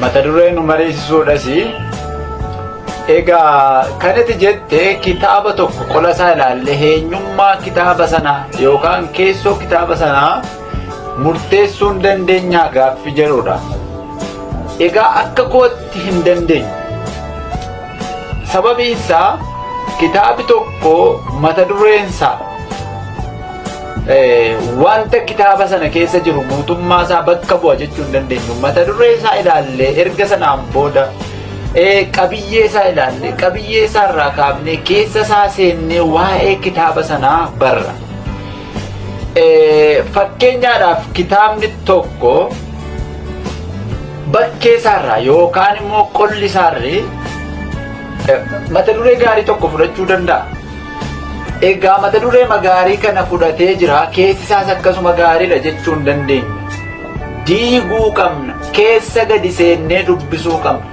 Mata dureen nu mariisisuudhas egaa kanatti jettee kitaaba tokko qola isaa ilaalle eenyummaa kitaaba sanaa yookaan keessoo kitaaba sanaa murteessuu hin dandeenyaa gaaffii jedhudha. Egaa akka kootti hin dandeenyu. Sababiin isaa kitaabi tokko mata dureen isaa wanta kitaaba sana keessa jiru mootummaa isaa bakka bu'a jechuu hin dandeenyu. Mata duree isaa ilaalle erga sanaan booda qabiyyee isaa ilaalle qabiyyee isaa irraa kaafnee keessa isaa seennee waa'ee kitaaba sanaa barra. Fakkeenyaadhaaf kitaabni tokko bakkee isaarraa yookaan immoo qolli isaarraa mata duree gaarii tokko fudhachuu danda'a. Egaa mata duree gaarii kana fudhatee jira keessi isaas akkasuma gaariidha jechuu hin dandeenyu. Diiguu qabna, keessa gadi seennee dubbisuu qabna,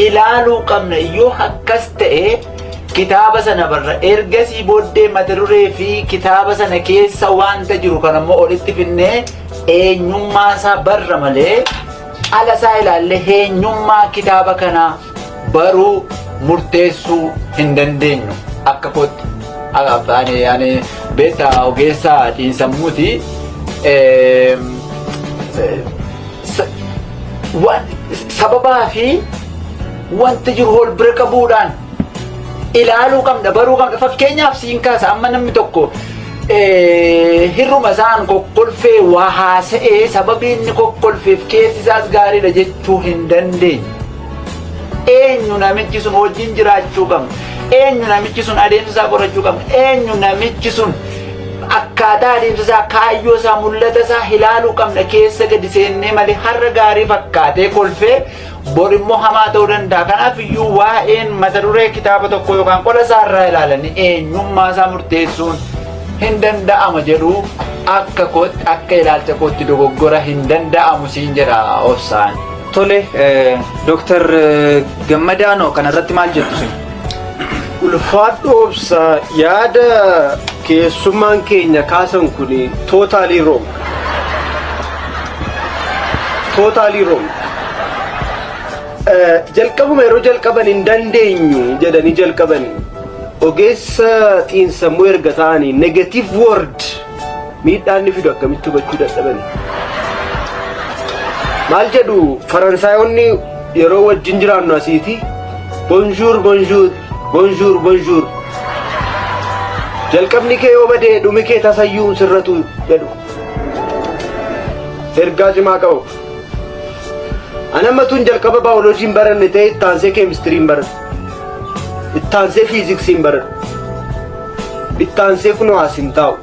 ilaaluu qabna. Yoo akkas ta'e kitaaba sana barra ergasii booddee mata duree fi kitaaba sana keessa wanta jiru kan ammoo olitti finnee eenyummaa isaa barra malee ala isaa ilaalle eenyummaa kitaaba kanaa baruu murteessuu hin dandeenyu akka kootti. Ani beektaa ogeessaa xiinsammuuti. Sababaa fi wanti jiru wal bira qabuudhaan ilaaluu qabna, baruu qabna. Fakkeenyaaf siin kaasa amma namni tokko hirruma isaan kokkolfee waa haasa'ee sababii inni kokkolfeef keessi isaas gaariidha jechuu hin dandeenyu. Eenyu namichi sun wajjin jiraachuu qabna. Eenyu namichi sun adeemsa isaa qorachuu qabna. Eenyu namichi sun akkaataa adeemsa isaa, kaayyoo isaa, mul'ata isaa ilaaluu qabna. Keessa gadi seennee malee har'a gaarii fakkaatee kolfee bor immoo hamaa ta'uu danda'a. Kanaaf iyyuu waa'een mata duree kitaaba tokko yookaan qola isaa irraa ilaalanii eenyummaa isaa murteessuun hin danda'ama jedhu akka kootti, akka ilaalcha kootti dogoggora hin danda'amu siin jedha obsaan. Tole, Dr. Gammadaanoo kanarratti maal jettu sin? Ulfaadhu obsa yaada keessummaan keenya kaasan kun totally wrong. Totally wrong. Jalqabuma yeroo jalqaban hin dandeenyu jedhanii jalqabanii ogeessa xiinsammuu erga ta'anii negative word miidhaan ni fidu akkamitti hubachuu dadhabanii. Maal jedhu Faransaayonni yeroo wajjin jiraannu asiiti bonjour bonjour bonjour bonjour jalqabni kee yoo badee dhumi kee tasayyuu sirratu jedhu ergaa cimaa qabu. Anammatuun jalqaba baayoloojiin baranne ta'e ittaansee keemistiriin baranne, ittaansee fiiziksiin baranne, ittaansee kunoo as hin taa'u.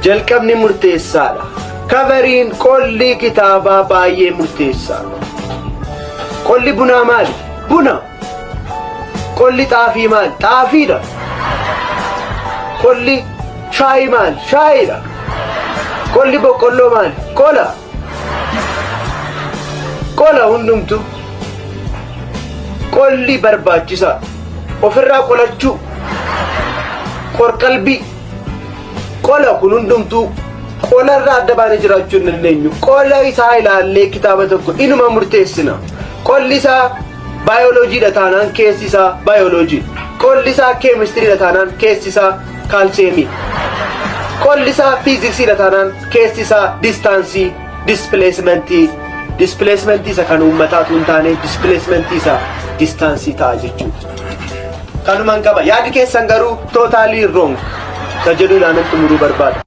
Jalqabni murteessaadha. Kaveriin qolli kitaabaa baay'ee murteessaadha. Qolli bunaa maali? Buna. Qolli xaafii maali? Xaafiidha. Qolli shaayii maali? Shaayiidha. Qolli boqqolloo maali? Qola. Qola hundumtu. Qolli barbaachisaa. Ofirraa qolachuu. Qorqalbii. Qola kun hundumtuu qola irraa adda baanee jiraachuu hin dandeenyu. Qola isaa ilaallee kitaaba tokko inuma murteessina. Qolli isaa baayoloojiidha taanaan keessi isaa baayoloojii. Qolli isaa keemistiriidha taanaan keessi isaa kaalseemii. Qolli isaa fiiziksiidha taanaan keessi isaa distaansii, dispileesmentii. Dispileesmentii isa kan uummataatu hin taane dispileesmentii isa distaansii ta'a jechuudha. Kanumaan qaba. Yaadi keessan garuu totally wrong. Isa jedhu ilaalan xumuruu barbaada.